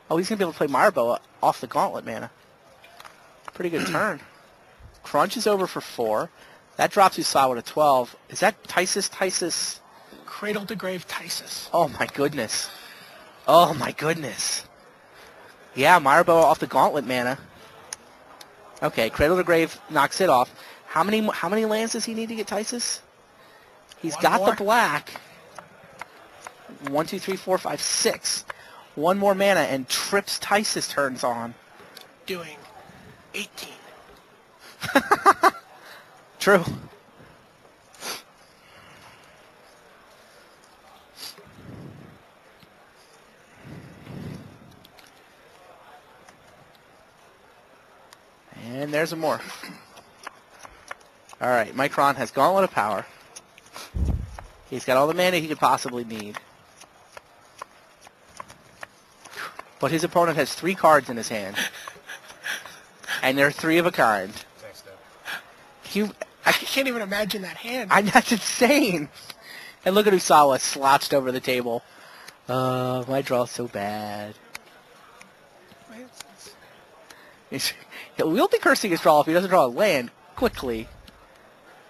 Oh, he's going to be able to play Marbo off the Gauntlet mana. Pretty good turn. Crunch is over for 4. That drops Usawa to 12. Is that Tysus? Cradle to Grave Tysus. Oh, my goodness. Oh, my goodness. Yeah, Marbo off the Gauntlet mana. Okay, Cradle to Grave knocks it off. How many lands does he need to get Tysus? He's got the black. 1, 2, 3, 4, 5, 6. One more mana and Trips Tysus turns on. Doing 18. True. And there's a morph. All right, Micron has Gauntlet of Power. He's got all the mana he could possibly need. But his opponent has 3 cards in his hand. And they're 3 of a kind. I can't even imagine that hand. That's insane. And look at Usawa slouched over the table. My draw's so bad. We'll be cursing his draw if he doesn't draw a land quickly.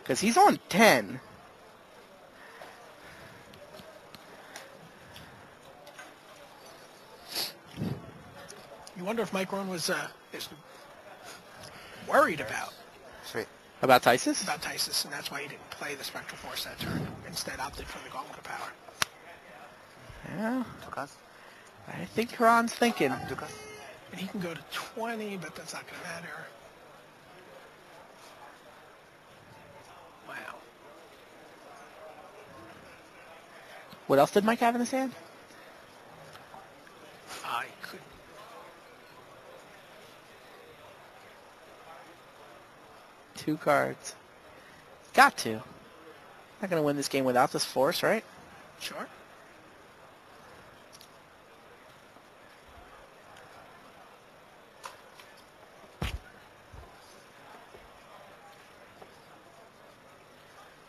Because he's on 10. You wonder if Micron was is worried about. Sweet. About Tysus? About Tysus, and that's why he didn't play the Spectral Force that turn. Instead opted for the Gauntlet of Power. Yeah. I think Karan's thinking. And he can go to 20, but that's not going to matter. Wow. What else did Mike have in his hand? I couldn't. Two cards. Got to. Not going to win this game without this force, right? Sure.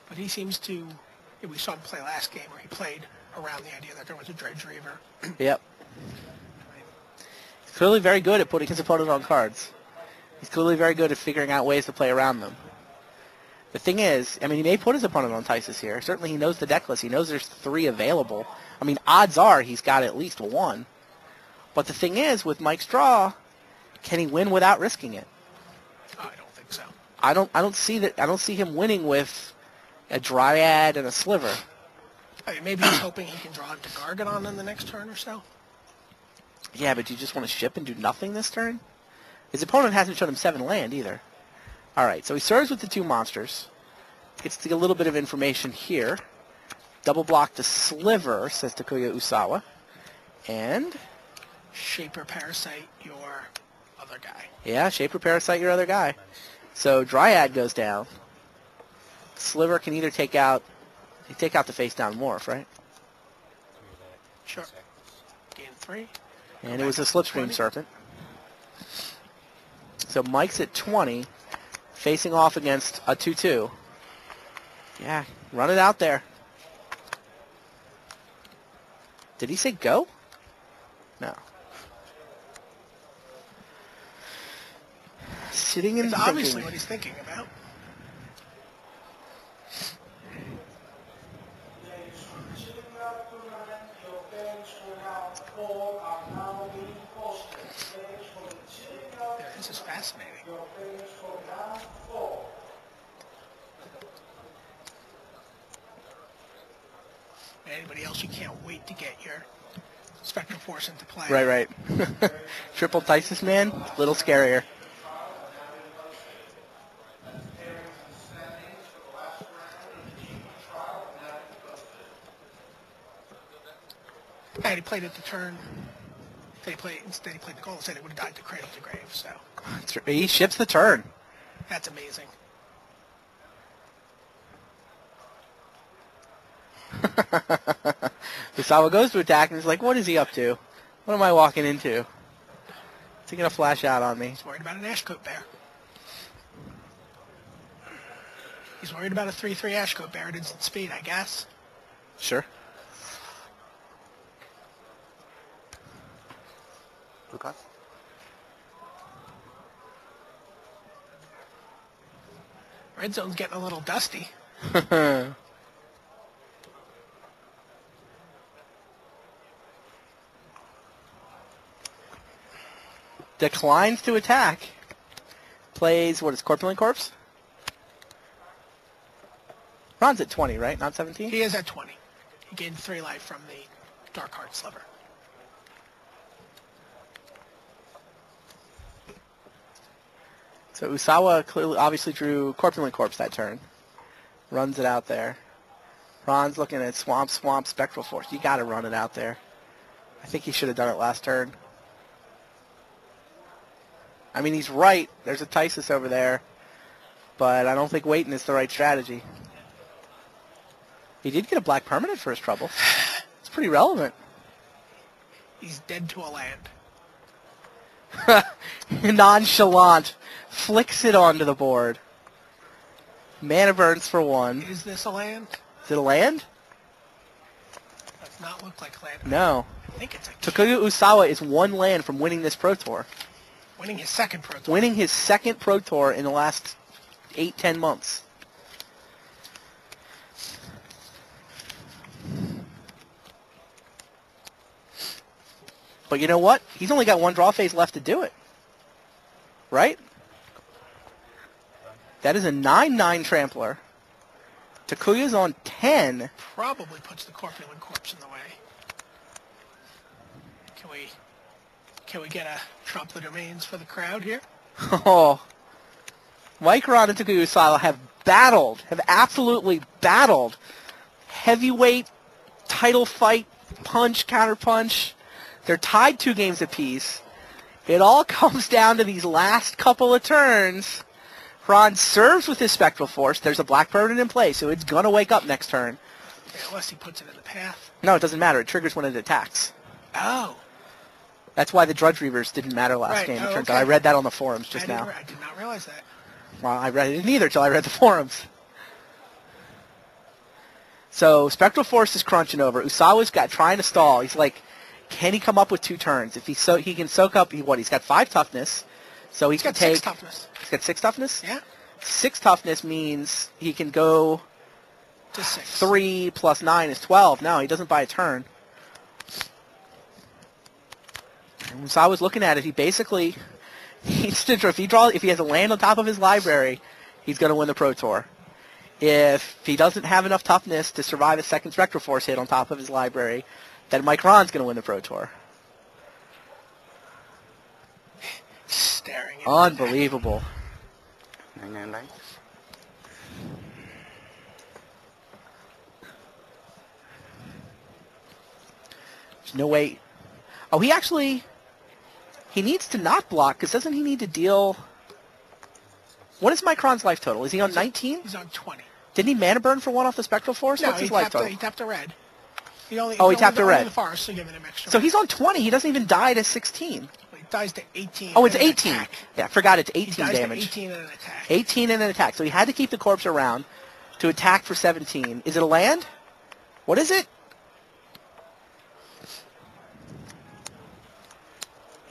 But he seems to, we saw him play last game where he played around the idea that there was a Dredge Reaver. Yep. He's clearly very good at putting his opponent on cards. He's clearly very good at figuring out ways to play around them. The thing is, I mean, he may put his opponent on Tysus here. Certainly he knows the deck list. He knows there's 3 available. I mean, odds are he's got at least 1. But the thing is, with Mike's draw, can he win without risking it? I don't think so. I don't see that. I don't see him winning with a Dryad and a Sliver. I mean, maybe he's hoping he can draw into Gargadon in the next turn or so. Yeah, but you just want to ship and do nothing this turn? His opponent hasn't shown him 7 land either. All right, so he serves with the 2 monsters. Gets to get a little bit of information here. Double block to Sliver, says Takuya Usawa. And? Shaper Parasite, your other guy. Yeah, Shaper Parasite, your other guy. So Dryad goes down. Sliver can either take out the face-down morph, right? Sure. Gain 3. And it was a Slipstream Serpent. So Mike's at 20, facing off against a 2-2. Yeah, run it out there. Did he say go? No. Sitting in It's thinking. obviously what he's thinking about. Yeah, this is fascinating. Anybody else, you can't wait to get your Spectral Force into play. Right. Triple Tysus, man, a little scarier. And he played it the turn. Instead he played the goal. Instead, it would have died to Cradle to Grave. So He ships the turn. that's amazing. Usawa goes to attack and he's like, what is he up to? What am I walking into? Is he going to flash out on me? He's worried about an Ashcoat Bear. He's worried about a 3/3 Ashcoat Bear at instant speed, I guess. Sure. Lucas. Red zone's getting a little dusty. Declines to attack. Plays, what is Corpulent Corpse? Ron's at 20, right? Not 17? He is at 20. He gained 3 life from the Dark Heart Sliver. So Usawa clearly, obviously drew Corpulent Corpse that turn. Runs it out there. Ron's looking at Swamp, Spectral Force. You got to run it out there. I think he should have done it last turn. I mean, he's right. There's a Tysus over there. But I don't think waiting is the right strategy. He did get a black permanent for his trouble. It's pretty relevant. He's dead to a land. Nonchalant. Flicks it onto the board. Mana burns for 1. Is this a land? Is it a land? Does not look like land. No. I think it's a Takuya Usawa is 1 land from winning this Pro Tour. winning his second Pro Tour. Winning his second Pro Tour in the last 8-10 months. But you know what? He's only got 1 draw phase left to do it. Right? That is a 9/9 Trampler. Takuya's on 10. Probably puts the Corpulent Corpse in the way. Can we get a Trump the Domains for the crowd here? Oh. Mike Ron and Takuya Usawa have absolutely battled. Heavyweight, title fight, punch, counterpunch. They're tied 2 games apiece. It all comes down to these last couple of turns. Ron serves with his Spectral Force. There's a black permanent in play, so it's going to wake up next turn. Yeah, unless he puts it in the path. No, it doesn't matter. It triggers when it attacks. Oh. That's why the Drudge Reavers didn't matter last game. It turns out. I read that on the forums just now. I did not realize that. Well, I read it neither till I read the forums. So Spectral Force is crunching over. Usawa's trying to stall. He's like, can he come up with 2 turns? If he can soak up, he's got 5 toughness. So he can got take 6 toughness. He's got 6 toughness? Yeah. 6 toughness means he can go to 6. 3 plus 9 is 12. No, he doesn't buy a turn. And so I was looking at it. He basically if he has a land on top of his library, he's going to win the Pro Tour. If he doesn't have enough toughness to survive a second Spectral Force hit on top of his library, then Mike Ron's going to win the Pro Tour. Staring at Unbelievable. 999. There's no way. Oh, he needs to not block, because doesn't he need to deal... What is Micron's life total? Is he on 19? He's on 20. Didn't he mana burn for 1 off the Spectral Force? No, What's his life total? he tapped a red. He tapped a red. The forest, so giving him extra. So he's on 20. He doesn't even die to 16. He dies to 18. Oh, it's and 18. Attack. Yeah, forgot it's 18 he dies damage. To 18 and an attack. 18 and an attack. So he had to keep the corpse around to attack for 17. Is it a land? What is it?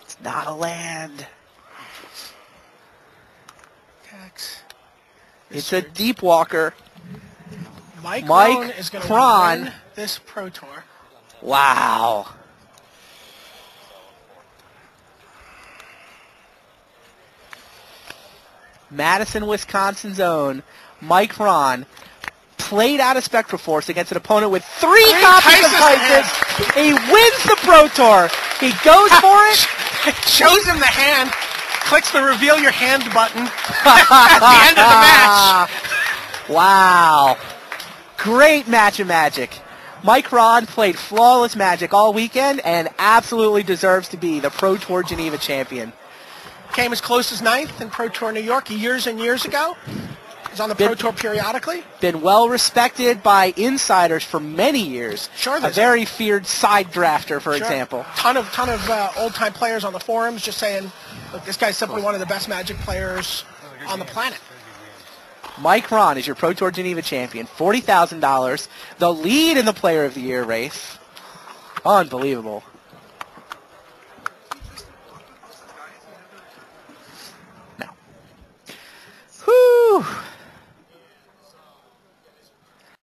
It's not a land. Attacks. It's a Deep Walker. Mike Cron is going to win this Pro Tour. Wow. Madison, Wisconsin's own Mike Ron played out of Spectral Force against an opponent with 3 copies of Tysus. He wins the Pro Tour. He goes for it. Shows him the hand. Clicks the reveal your hand button at the end of the match. Wow. Great match of Magic. Mike Ron played flawless Magic all weekend and absolutely deserves to be the Pro Tour Geneva champion. Came as close as 9th in Pro Tour New York years and years ago. He's on the Pro Tour periodically. Been well respected by insiders for many years. Sure, a very feared side drafter, for sure. example. Ton of old-time players on the forums just saying, look, this guy's simply one of the best Magic players on the planet. Mike Ron is your Pro Tour Geneva champion. $40,000. The lead in the Player of the Year race. Unbelievable.